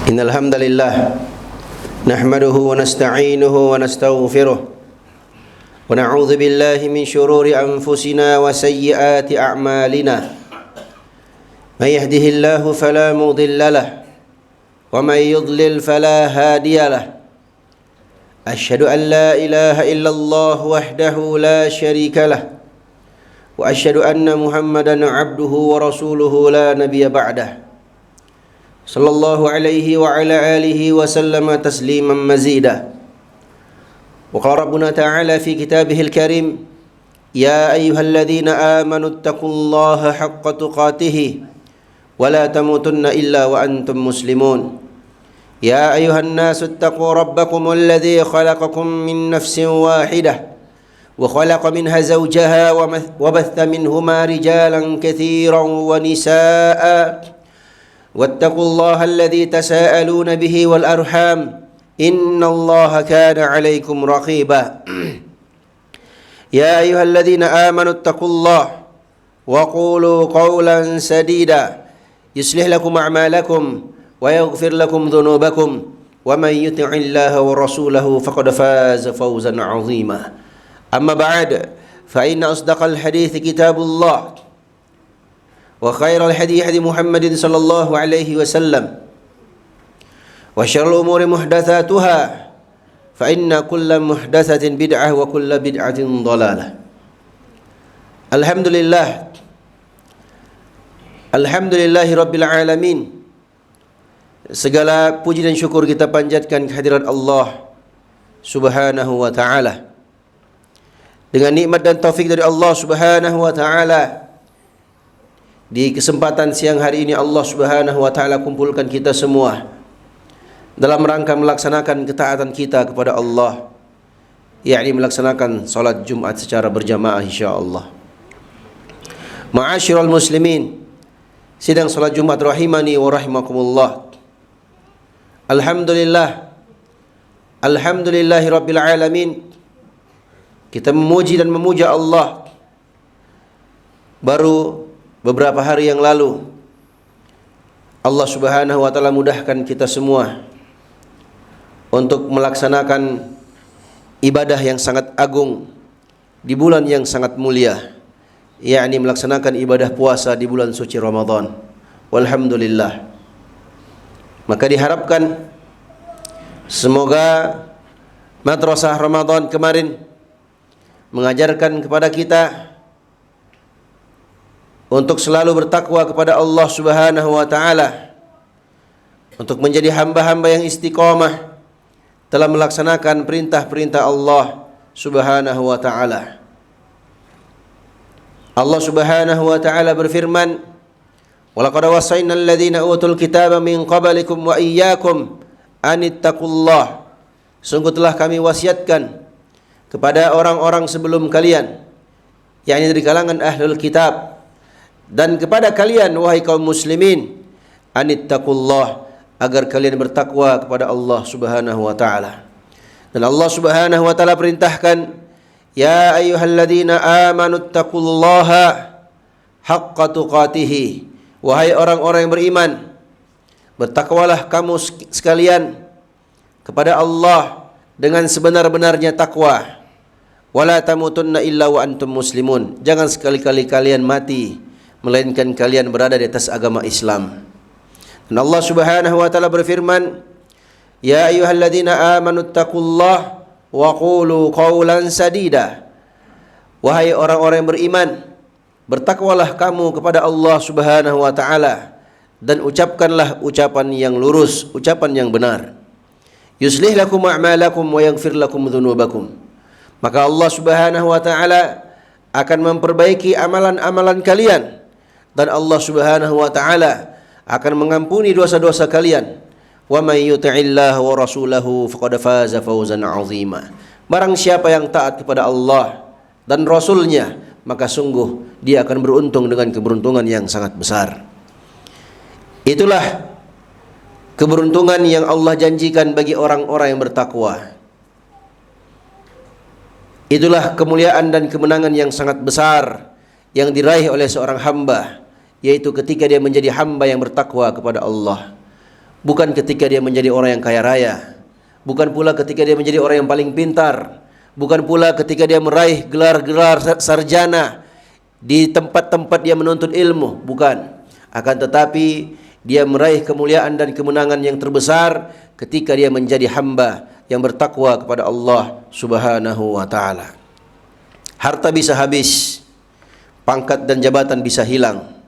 إن الحمد لله نحمده ونستعينه ونستغفره ونعوذ بالله من شرور أنفسنا وسيئات أعمالنا من يهده الله فلا مضل له ومن يضلل فلا هادي له أشهد أن لا إله إلا الله وحده لا شريك له وأشهد أن محمدا عبده ورسوله لا نبي بعده صلى الله عليه وعلى آله وسلم تسليما مزيدا. وقال ربنا تعالى في كتابه الكريم: يا أيها الذين آمنوا اتقوا الله حق تقاته ولا تموتن إلا وأنتم مسلمون. يا أيها الناس اتقوا ربكم الذي خلقكم من نفس واحدة وخلق منها زوجها وبث منهما رجالا كثيرا ونساء واتقوا الله الذي تساءلون به والأرحام إن الله كان عليكم رقيبا. يا أيها الذين آمنوا اتقوا الله وقولوا قولا سديدا يصلح لكم أعمالكم ويغفر لكم ذنوبكم ومن يطع الله ورسوله فقد فاز فوزا عظيما. أما بعد فإن أصدق الحديث كتاب الله وخير الهدي هدي محمد صلى الله عليه وسلم وشر الأمور محدثاتها فإن كل محدثة بدعة وكل بدعة ضلالة. Alhamdulillahi Rabbil Alamin. Segala puji dan syukur kita panjatkan kehadirat Allah Subhanahu wa ta'ala. Dengan nikmat dan taufik dari Allah Subhanahu wa ta'ala, di kesempatan siang hari ini Allah Subhanahu wa ta'ala kumpulkan kita semua dalam rangka melaksanakan ketaatan kita kepada Allah, yakni melaksanakan salat Jumat secara berjamaah insyaallah. Ma'asyiral muslimin, sidang salat Jumat rahimani wa rahimakumullah. Alhamdulillahi Rabbil Alamin. Kita memuji dan memuja Allah. Baru beberapa hari yang lalu Allah Subhanahu wa ta'ala mudahkan kita semua untuk melaksanakan ibadah yang sangat agung di bulan yang sangat mulia, yakni melaksanakan ibadah puasa di bulan suci Ramadan. Walhamdulillah. Maka diharapkan semoga madrasah Ramadan kemarin mengajarkan kepada kita untuk selalu bertakwa kepada Allah Subhanahu wa ta'ala, untuk menjadi hamba-hamba yang istiqamah telah melaksanakan perintah-perintah Allah Subhanahu wa ta'ala. Allah Subhanahu wa ta'ala berfirman: "Walaqad wasaina alladhina utul kitaba min qablikum wa iyyakum an ittaqullah." Sungguh telah kami wasiatkan kepada orang-orang sebelum kalian, yakni dari kalangan ahlul kitab, dan kepada kalian wahai kaum muslimin, anittaqullah, agar kalian bertakwa kepada Allah Subhanahu wa ta'ala. Dan Allah Subhanahu wa ta'ala perintahkan, ya ayyuhalladzina amanu taqullaha haqqa tuqatih. Wahai orang-orang yang beriman, bertakwalah kamu sekalian kepada Allah dengan sebenar-benarnya takwa. Wala tamutunna illa wa antum muslimun. Jangan sekali-kali kalian mati melainkan kalian berada di atas agama Islam. Dan Allah Subhanahu wa ta'ala berfirman, ya ayyuhalladzina amanu taqullaha wa qulu qawlan sadida. Wahai orang-orang yang beriman, bertakwalah kamu kepada Allah Subhanahu wa ta'ala dan ucapkanlah ucapan yang lurus, ucapan yang benar. Yuslih lakum a'malakum wa yaghfir lakum dzunubakum. Maka Allah Subhanahu wa ta'ala akan memperbaiki amalan-amalan kalian, dan Allah Subhanahu wa ta'ala akan mengampuni dosa-dosa kalian. Wa may yuti'illaha wa rasulahu faqad faza fawzan 'azima. Barang siapa yang taat kepada Allah dan Rasulnya, maka sungguh dia akan beruntung dengan keberuntungan yang sangat besar. Itulah keberuntungan yang Allah janjikan bagi orang-orang yang bertakwa. Itulah kemuliaan dan kemenangan yang sangat besar yang diraih oleh seorang hamba, yaitu ketika dia menjadi hamba yang bertakwa kepada Allah. bukan ketika dia menjadi orang yang kaya raya, bukan pula ketika dia menjadi orang yang paling pintar, bukan pula ketika dia meraih gelar-gelar sarjana di tempat-tempat dia menuntut ilmu, bukan. Akan tetapi dia meraih kemuliaan dan kemenangan yang terbesar ketika dia menjadi hamba yang bertakwa kepada Allah Subhanahu wa taala. Harta bisa habis, pangkat dan jabatan bisa hilang.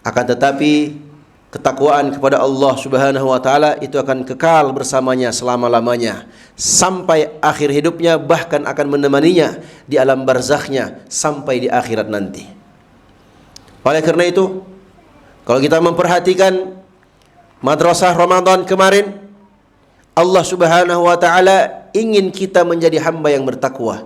Akan tetapi ketakwaan kepada Allah Subhanahu wa taala itu akan kekal bersamanya selama-lamanya sampai akhir hidupnya, bahkan akan menemaninya di alam barzakhnya sampai di akhirat nanti. Oleh karena itu, kalau kita memperhatikan madrasah Ramadan kemarin, Allah Subhanahu wa taala ingin kita menjadi hamba yang bertakwa,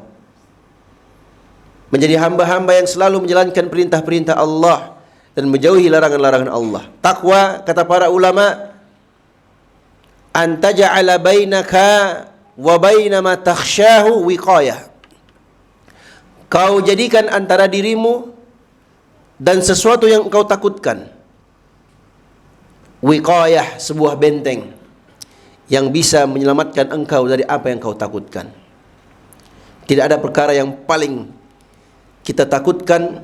menjadi hamba-hamba yang selalu menjalankan perintah-perintah Allah dan menjauhi larangan-larangan Allah. Takwa, kata para ulama, an taj'ala bainaka wa baina ma takhshahu wiqayah. Kau jadikan antara dirimu dan sesuatu yang engkau takutkan wiqayah, sebuah benteng yang bisa menyelamatkan engkau dari apa yang kau takutkan. Tidak ada perkara yang paling kita takutkan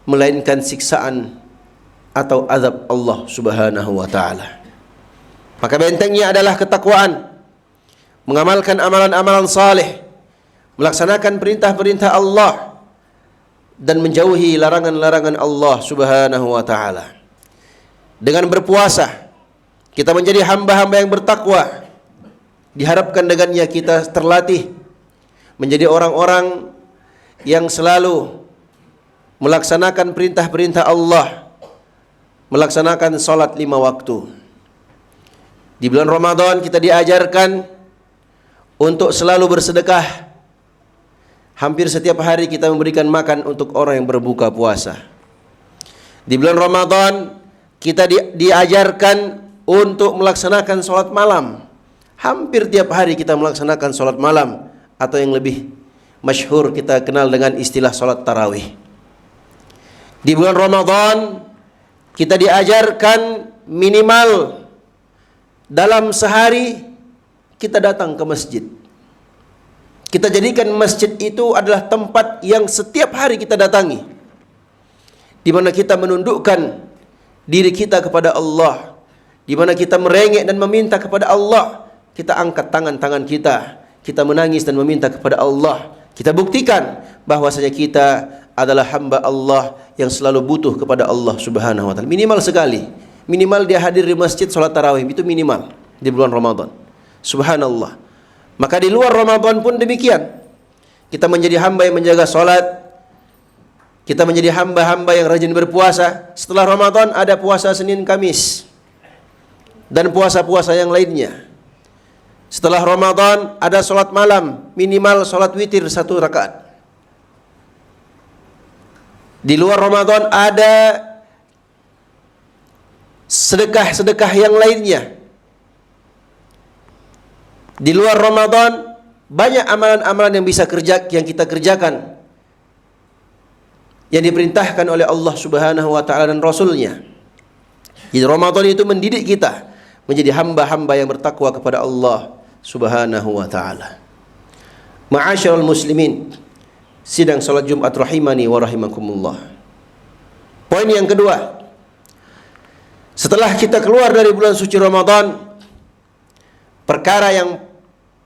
melainkan siksaan atau azab Allah Subhanahu wa taala. Maka bentengnya adalah ketakwaan, mengamalkan amalan-amalan saleh, melaksanakan perintah-perintah Allah dan menjauhi larangan-larangan Allah Subhanahu wa taala. Dengan berpuasa kita menjadi hamba-hamba yang bertakwa. Diharapkan dengannya kita terlatih menjadi orang-orang yang selalu melaksanakan perintah-perintah Allah, melaksanakan salat 5 waktu. Di bulan Ramadan kita diajarkan untuk selalu bersedekah. Hampir setiap hari kita memberikan makan untuk orang yang berbuka puasa. Di bulan Ramadan kita diajarkan untuk melaksanakan salat malam. Hampir tiap hari kita melaksanakan salat malam, atau yang lebih masyhur kita kenal dengan istilah salat tarawih. Di bulan Ramadan kita diajarkan minimal dalam sehari kita datang ke masjid. Kita jadikan masjid itu adalah tempat yang setiap hari kita datangi, di mana kita menundukkan diri kita kepada Allah, di mana kita merengek dan meminta kepada Allah. Kita angkat tangan-tangan kita menangis dan meminta kepada Allah. Kita buktikan bahwasanya kita adalah hamba Allah yang selalu butuh kepada Allah Subhanahu wa taala. Minimal sekali, minimal dia hadir di masjid salat tarawih, itu minimal di bulan Ramadan. Subhanallah. Maka di luar Ramadan pun demikian. Kita menjadi hamba yang menjaga salat, kita menjadi hamba-hamba yang rajin berpuasa. Setelah Ramadan ada puasa Senin Kamis dan puasa-puasa yang lainnya. Setelah Ramadan ada salat malam, minimal salat witir 1 rakaat. Di luar Ramadan ada sedekah-sedekah yang lainnya. Di luar Ramadan banyak amalan-amalan yang kita kerjakan, yang diperintahkan oleh Allah Subhanahu wa taala dan Rasulnya. Di Ramadan itu mendidik kita menjadi hamba-hamba yang bertakwa kepada Allah Subhanahu wa taala. Ma'asyiral muslimin, sidang salat Jumat rahimani wa rahimakumullah. Poin yang kedua, setelah kita keluar dari bulan suci Ramadan, perkara yang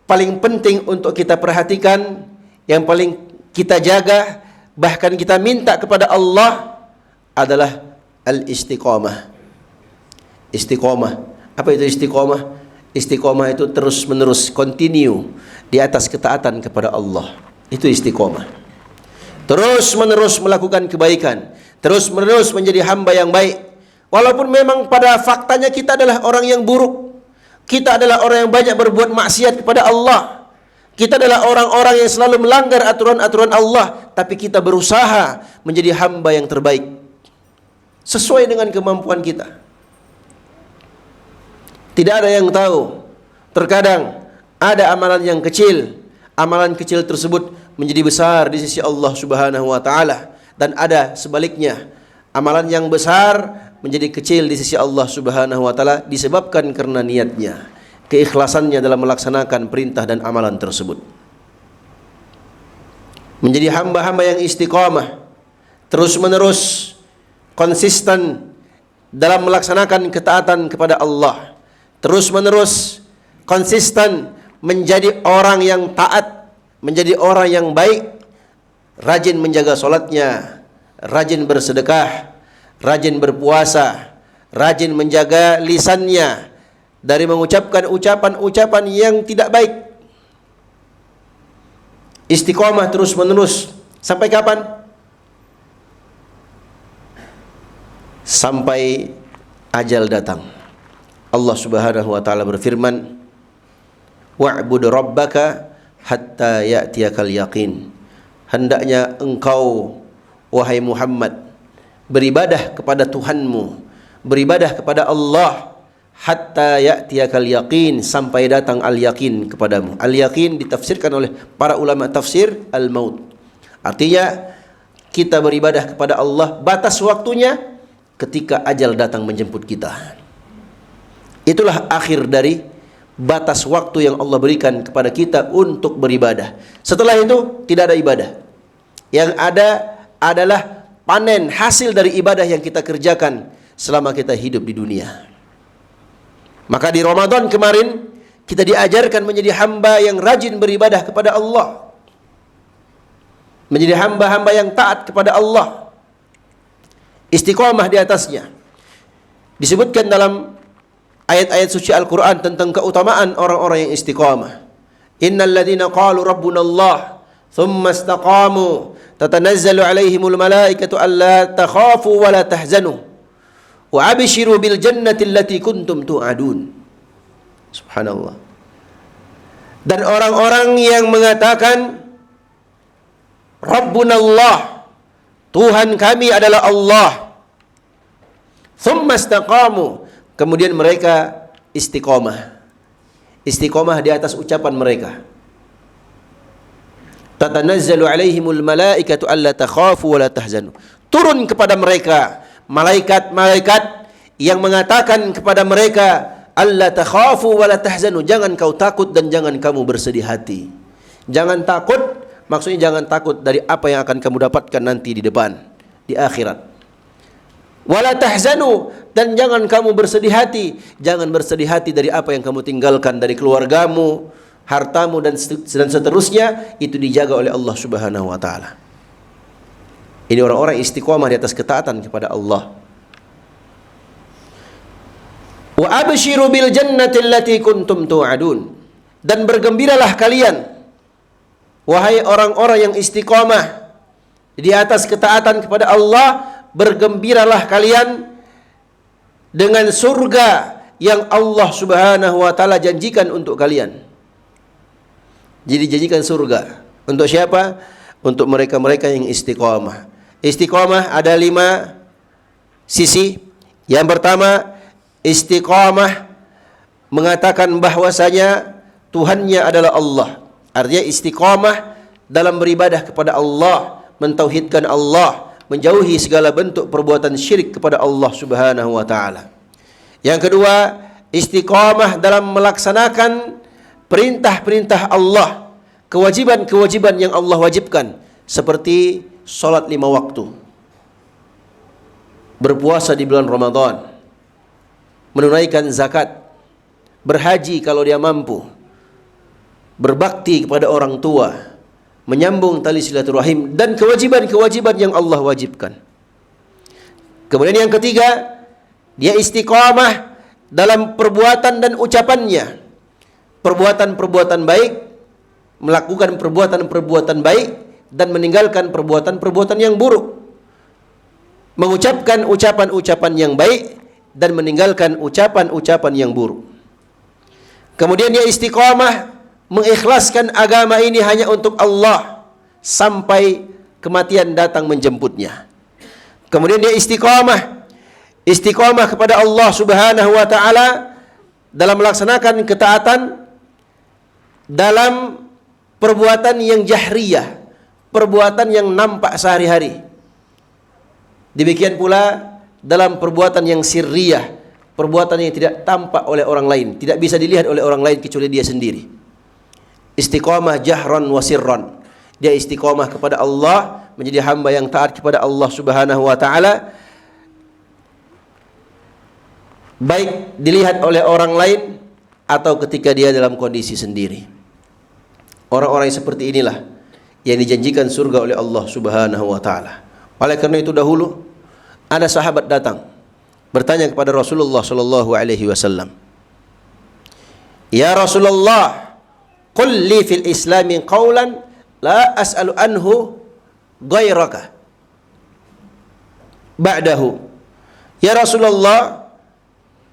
paling penting untuk kita perhatikan, yang paling kita jaga, bahkan kita minta kepada Allah adalah al-istiqamah. Istiqamah. Apa itu istiqamah? Istiqamah itu terus menerus, continue di atas ketaatan kepada Allah. Itu istiqamah. Terus menerus melakukan kebaikan, terus menerus menjadi hamba yang baik. Walaupun memang pada faktanya kita adalah orang yang buruk, kita adalah orang yang banyak berbuat maksiat kepada Allah, kita adalah orang-orang yang selalu melanggar aturan-aturan Allah, tapi kita berusaha menjadi hamba yang terbaik sesuai dengan kemampuan kita. Tidak ada yang tahu. Terkadang ada amalan yang kecil, amalan kecil tersebut menjadi besar di sisi Allah Subhanahu wa taala, dan ada sebaliknya, amalan yang besar menjadi kecil di sisi Allah Subhanahu wa taala disebabkan karena niatnya, keikhlasannya dalam melaksanakan perintah dan amalan tersebut. Menjadi hamba-hamba yang istiqamah, terus-menerus konsisten dalam melaksanakan ketaatan kepada Allah, terus-menerus konsisten menjadi orang yang taat, menjadi orang yang baik, rajin menjaga sholatnya, rajin bersedekah, rajin berpuasa, rajin menjaga lisannya dari mengucapkan ucapan-ucapan yang tidak baik. Istiqomah terus-menerus sampai kapan? Sampai ajal datang. Allah Subhanahu wa taala berfirman, "Wa'bud rabbaka hatta ya'tiyakal yaqin." Hendaknya engkau wahai Muhammad beribadah kepada Tuhanmu, beribadah kepada Allah hatta ya'tiyakal yaqin, sampai datang al-yaqin kepadamu. Al-yaqin ditafsirkan oleh para ulama tafsir al-maut. Artinya kita beribadah kepada Allah, batas waktunya ketika ajal datang menjemput kita. Itulah akhir dari batas waktu yang Allah berikan kepada kita untuk beribadah. Setelah itu tidak ada ibadah. Yang ada adalah panen hasil dari ibadah yang kita kerjakan selama kita hidup di dunia. Maka di Ramadan kemarin kita diajarkan menjadi hamba yang rajin beribadah kepada Allah, menjadi hamba-hamba yang taat kepada Allah, istiqomah di atasnya. Disebutkan dalam ayat-ayat suci Al-Quran tentang keutamaan orang-orang yang istiqamah. Innal ladzina qalu rabbuna Allah thumma istaqamu tatanazzalu alaihimul malaikatu alla takhafu wa la tahzanu wa abshiru bil jannati allati kuntum tu'adun. Subhanallah. Dan orang-orang yang mengatakan Rabbuna Allah, Tuhan kami adalah Allah, thumma istaqamu, kemudian mereka istiqomah. Istiqomah di atas ucapan mereka. Tatanazzalu alaihimul malaikatu alla takhafu wa la tahzanu. Turun kepada mereka malaikat-malaikat yang mengatakan kepada mereka alla takhafu wa la tahzanu, jangan kau takut dan jangan kamu bersedih hati. Jangan takut, maksudnya jangan takut dari apa yang akan kamu dapatkan nanti di depan, di akhirat. Wala tahzanu, dan jangan kamu bersedih hati. Jangan bersedih hati dari apa yang kamu tinggalkan, dari keluargamu, hartamu dan seterusnya, itu dijaga oleh Allah Subhanahu wa taala. Ini orang-orang istiqomah di atas ketaatan kepada Allah. Wa abshiru bil jannati allati kuntum tu'adun, dan bergembiralah kalian wahai orang-orang yang istiqomah di atas ketaatan kepada Allah, bergembiralah kalian dengan surga yang Allah Subhanahu wa taala janjikan untuk kalian. Jadi janjikan surga untuk siapa? Untuk mereka-mereka yang istiqomah. Istiqomah ada 5 sisi. Yang pertama, istiqomah mengatakan bahwasanya Tuhannya adalah Allah. Artinya istiqomah dalam beribadah kepada Allah, mentauhidkan Allah, menjauhi segala bentuk perbuatan syirik kepada Allah Subhanahu wa taala. Yang kedua, istiqamah dalam melaksanakan perintah-perintah Allah, kewajiban-kewajiban yang Allah wajibkan, seperti salat 5 waktu, berpuasa di bulan Ramadan, menunaikan zakat, berhaji kalau dia mampu, berbakti kepada orang tua, menyambung tali silaturahim, dan kewajiban-kewajiban yang Allah wajibkan. Kemudian yang ketiga, dia istiqamah dalam perbuatan dan ucapannya. Perbuatan-perbuatan baik, melakukan perbuatan-perbuatan baik, dan meninggalkan perbuatan-perbuatan yang buruk. Mengucapkan ucapan-ucapan yang baik dan meninggalkan ucapan-ucapan yang buruk. Kemudian dia istiqamah mengikhlaskan agama ini hanya untuk Allah sampai kematian datang menjemputnya. Kemudian dia istiqamah kepada Allah Subhanahu wa taala dalam melaksanakan ketaatan dalam perbuatan yang jahriyah, perbuatan yang nampak sehari-hari. Demikian pula dalam perbuatan yang sirriyah, perbuatan yang tidak tampak oleh orang lain, tidak bisa dilihat oleh orang lain kecuali dia sendiri. Istiqamah jahran wa sirran. Dia istiqamah kepada Allah, menjadi hamba yang taat kepada Allah Subhanahu wa taala, baik dilihat oleh orang lain atau ketika dia dalam kondisi sendiri. Orang-orang yang seperti inilah yang dijanjikan surga oleh Allah Subhanahu wa taala. Oleh karena itu dahulu ada sahabat datang bertanya kepada Rasulullah sallallahu alaihi wasallam, "Ya Rasulullah, qul li fil Islami qawlan la as'alu anhu ghairaka ba'dahu." Ya Rasulullah,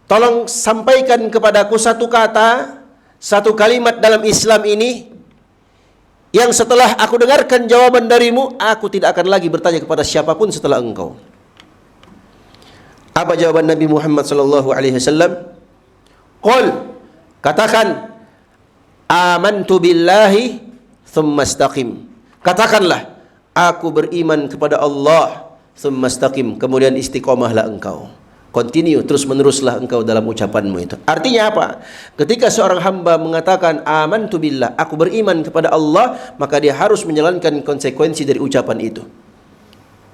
tolong sampaikan kepadaku satu kata, satu kalimat dalam Islam ini yang setelah aku dengarkan jawaban darimu, aku tidak akan lagi bertanya kepada siapapun setelah engkau. Apa jawaban Nabi Muhammad sallallahu alaihi wasallam? Qul, katakan, amantu billahi thumma istaqim. Katakanlah, aku beriman kepada Allah, thumma istaqim, kemudian istiqomahlah engkau. Continue, terus meneruslah engkau dalam ucapanmu itu. Artinya apa? Ketika seorang hamba mengatakan amantu billah, aku beriman kepada Allah, maka dia harus menjalankan konsekuensi dari ucapan itu.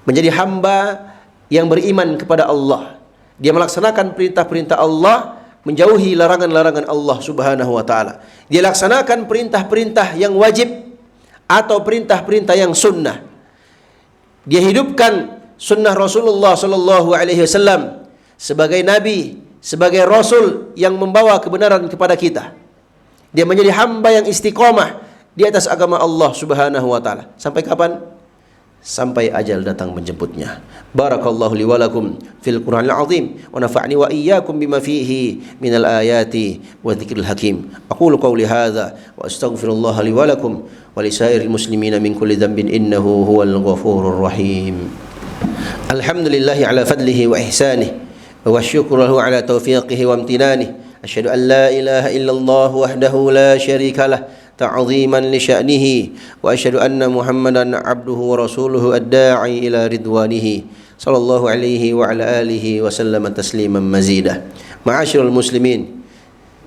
Menjadi hamba yang beriman kepada Allah. Dia melaksanakan perintah-perintah Allah, menjauhi larangan-larangan Allah Subhanahu wa taala. Dia laksanakan perintah-perintah yang wajib atau perintah-perintah yang sunnah. Dia hidupkan sunnah Rasulullah sallallahu alaihi wasallam sebagai nabi, sebagai rasul yang membawa kebenaran kepada kita. Dia menjadi hamba yang istiqomah di atas agama Allah Subhanahu wa taala. Sampai kapan? Sampai ajal datang menjemputnya. Barakallahu li wa lakum fil Qur'anil azim wa nafa'ni wa iyyakum bima fihi minal ayati wa dzikril hakim. Aqulu qawli hadza wa astaghfirullah li wa lakum wa lisairil muslimina min kulli dhanbin innahu huwal ghafurur rahim. Alhamdulillahi ala fadlihi wa ihsanihi wa syukruhu ala taufiqihi wa amtinanihi. Asyhadu an la ilaha illallah wahdahu la syarika lah ta'ziman li sya'nihi wa asyhadu anna Muhammadan abduhu wa rasuluhu ad-da'i ila ridwanihi sallallahu alaihi wa ala alihi wa sallama tasliman mazida. Ma'asyiral muslimin,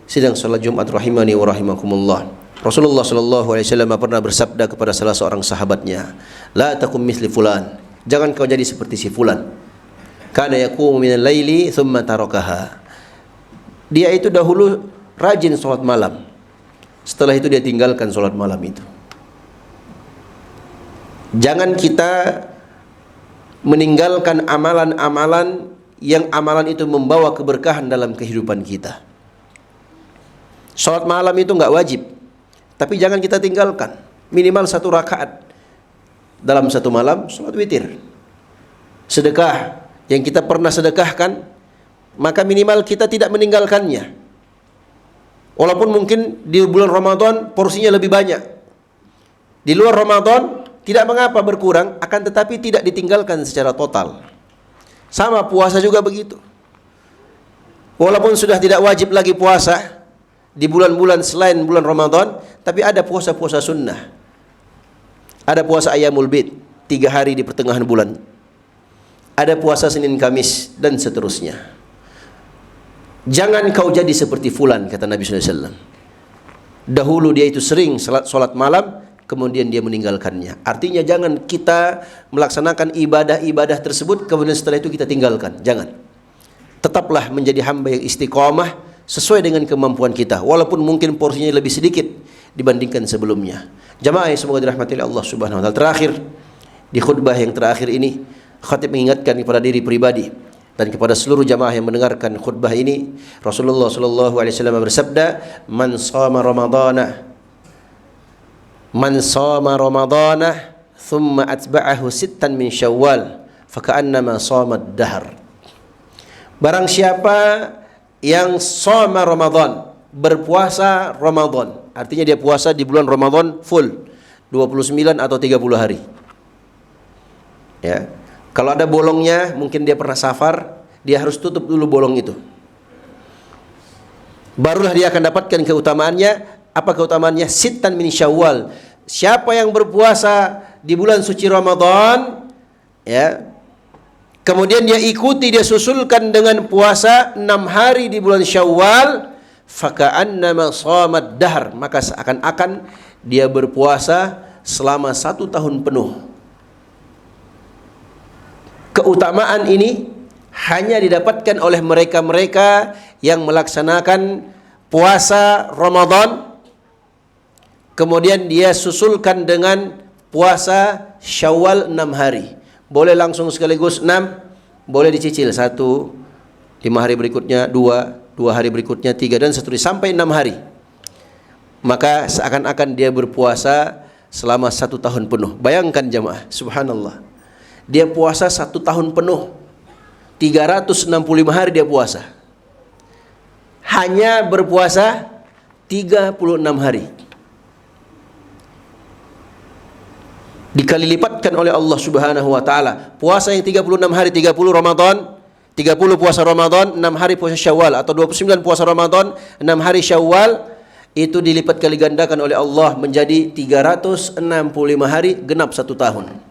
sidang salat Jumat rahimani wa rahimakumullah. Rasulullah sallallahu alaihi wasallam pernah bersabda kepada salah seorang sahabatnya, "La takum misli fulan." Jangan kau jadi seperti si fulan. Kana yaqumu minal laili thumma tarakaha. Dia itu dahulu rajin salat malam. Setelah itu dia tinggalkan salat malam itu. Jangan kita meninggalkan amalan-amalan yang amalan itu membawa keberkahan dalam kehidupan kita. Salat malam itu enggak wajib, tapi jangan kita tinggalkan. Minimal 1 rakaat dalam satu malam, salat witir. Sedekah yang kita pernah sedekahkan, maka minimal kita tidak meninggalkannya. Walaupun mungkin di bulan Ramadan porsinya lebih banyak, di luar Ramadan tidak mengapa berkurang, akan tetapi tidak ditinggalkan secara total. Sama puasa juga begitu. Walaupun sudah tidak wajib lagi puasa di bulan-bulan selain bulan Ramadan, tapi ada puasa-puasa sunnah. Ada puasa Ayyamul Bid, 3 hari di pertengahan bulan. Ada puasa Senin Kamis dan seterusnya. Jangan kau jadi seperti fulan, kata Nabi SAW. Dahulu dia itu sering salat malam, kemudian dia meninggalkannya. Artinya jangan kita melaksanakan ibadah-ibadah tersebut, kemudian setelah itu kita tinggalkan. Jangan. Tetaplah menjadi hamba yang istiqomah sesuai dengan kemampuan kita, walaupun mungkin porsinya lebih sedikit dibandingkan sebelumnya. Jamaah yang semoga dirahmati Allah Subhanahu wa taala. Terakhir, di khutbah yang terakhir ini, khatib mengingatkan kepada diri pribadi dan kepada seluruh jamaah yang mendengarkan khutbah ini. Rasulullah sallallahu alaihi wasallam bersabda, "Man shama Ramadana thumma atba'ahu sittan min Syawal, faka'annama shama ad-dahr." Barang siapa yang shama Ramadan, berpuasa Ramadan, artinya dia puasa di bulan Ramadan full 29 atau 30 hari. Ya. Kalau ada bolongnya, mungkin dia pernah safar, dia harus tutup dulu bolong itu. Barulah dia akan dapatkan keutamaannya. Apa keutamaannya? Sittan min Syawal. Siapa yang berpuasa di bulan suci Ramadan, ya, kemudian dia ikuti, dia susulkan dengan puasa 6 hari di bulan Syawal, faka'annama shamat dahr, maka seakan-akan dia berpuasa selama 1 tahun penuh. Keutamaan ini hanya didapatkan oleh mereka-mereka yang melaksanakan puasa Ramadan, kemudian dia susulkan dengan puasa Syawal 6 hari. Boleh langsung sekaligus 6, boleh dicicil 1, 5 hari berikutnya 2 hari berikutnya 3, dan seterusnya sampai 6 hari. Maka seakan-akan dia berpuasa selama 1 tahun penuh. Bayangkan jamaah, subhanallah, dia puasa 1 tahun penuh, 365 hari dia puasa, hanya berpuasa 36 hari. Dikali lipatkan oleh Allah Subhanahu wa taala. Puasa yang 36 hari, 30 Ramadan, 30 puasa Ramadan, 6 hari puasa Syawal, atau 29 puasa Ramadan, 6 hari Syawal, itu dilipat kali gandakan oleh Allah menjadi 365 hari, genap 1 tahun.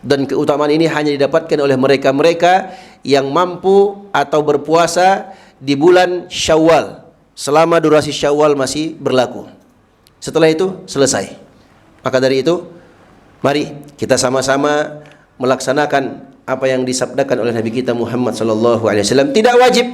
Dan keutamaan ini hanya didapatkan oleh mereka-mereka yang mampu atau berpuasa di bulan Syawal, selama durasi Syawal masih berlaku. Setelah itu selesai. Maka dari itu, mari kita sama-sama melaksanakan apa yang disabdakan oleh Nabi kita Muhammad sallallahu alaihi wasallam. Tidak wajib,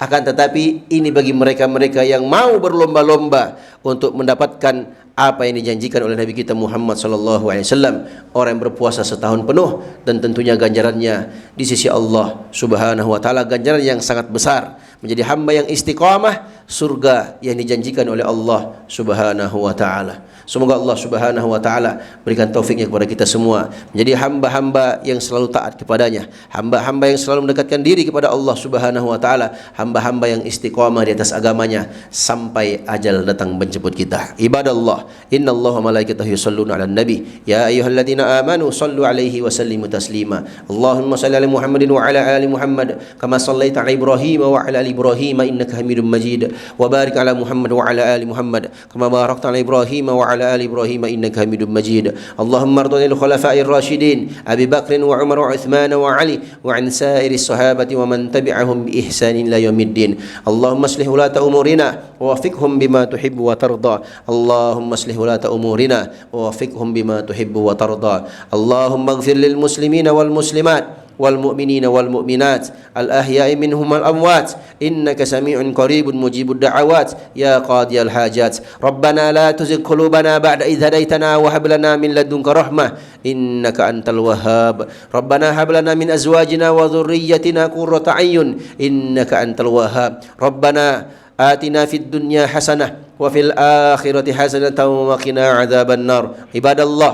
akan tetapi ini bagi mereka-mereka yang mau berlomba-lomba untuk mendapatkan apa yang dijanjikan oleh Nabi kita Muhammad sallallahu alaihi wasallam, orang yang berpuasa setahun penuh, dan tentunya ganjarannya di sisi Allah Subhanahu wa taala ganjaran yang sangat besar, menjadi hamba yang istiqamah, surga yang dijanjikan oleh Allah Subhanahu wa taala. Semoga Allah Subhanahu wa taala berikan taufiknya kepada kita semua menjadi hamba-hamba yang selalu taat kepadanya, hamba-hamba yang selalu mendekatkan diri kepada Allah Subhanahu wa taala, hamba-hamba yang istiqamah di atas agamanya sampai ajal datang menjemput kita. Ibadallah, innallaha wa malaikatahu yusholluna 'alan nabi ya ayyuhalladzina amanu shallu 'alaihi wa sallimu taslima. Allahumma shalli 'ala Muhammadin wa 'ala ali Muhammad kama shallaita 'ala Ibrahim wa 'ala ali Ibrahim innaka Hamidum Majid, wa barik 'ala Muhammad wa 'ala ali Muhammad kama barakta 'ala Ibrahim wa 'ala ali Ibrahim innaka Hamidum Majid. Allahumma ardil khulafa'ir rasyidin Abi Bakr wa Umar wa Uthman wa Ali wa 'an sa'iris sahabati wa man tabi'ahum bi ihsanin ila yaumiddin. Allahumma aslih ulata umurina wa wafiqhum bima tuhibbu wa tarda. Allahumma aslih ulata umurina wa wafiqhum bima tuhibbu wa tarda. Allahumma ighfir lil muslimina wal muslimat والمؤمنين والمؤمنات الأحياء منهم والأموات إنك سميع قريب مجيب الدعوات يا قاضي الحاجات. ربنا لا تزغ قلوبنا بعد إذ هديتنا وهب لنا من لدنك رحمة إنك أنت الوهاب. ربنا هب لنا من أزواجنا وذريتنا قرة أعين إنك أنت الوهاب. ربنا آتنا في الدنيا حسنة وفي الآخرة حسنة وقنا عذاب النار. عباد الله،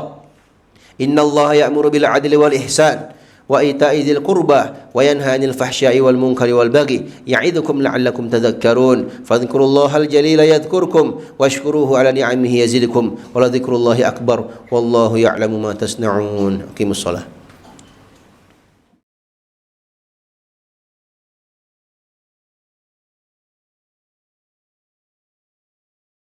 إن الله يأمر بالعدل والإحسان وإيتاء ذي القربى وينهى عن الفحشاء والمنكر والبغي يعظكم لعلكم تذكرون. فاذكروا الله الجليل يذكركم واشكروه على نعمه يزدكم ولذكر الله أكبر والله يعلم ما تصنعون. أقيموا الصلاة.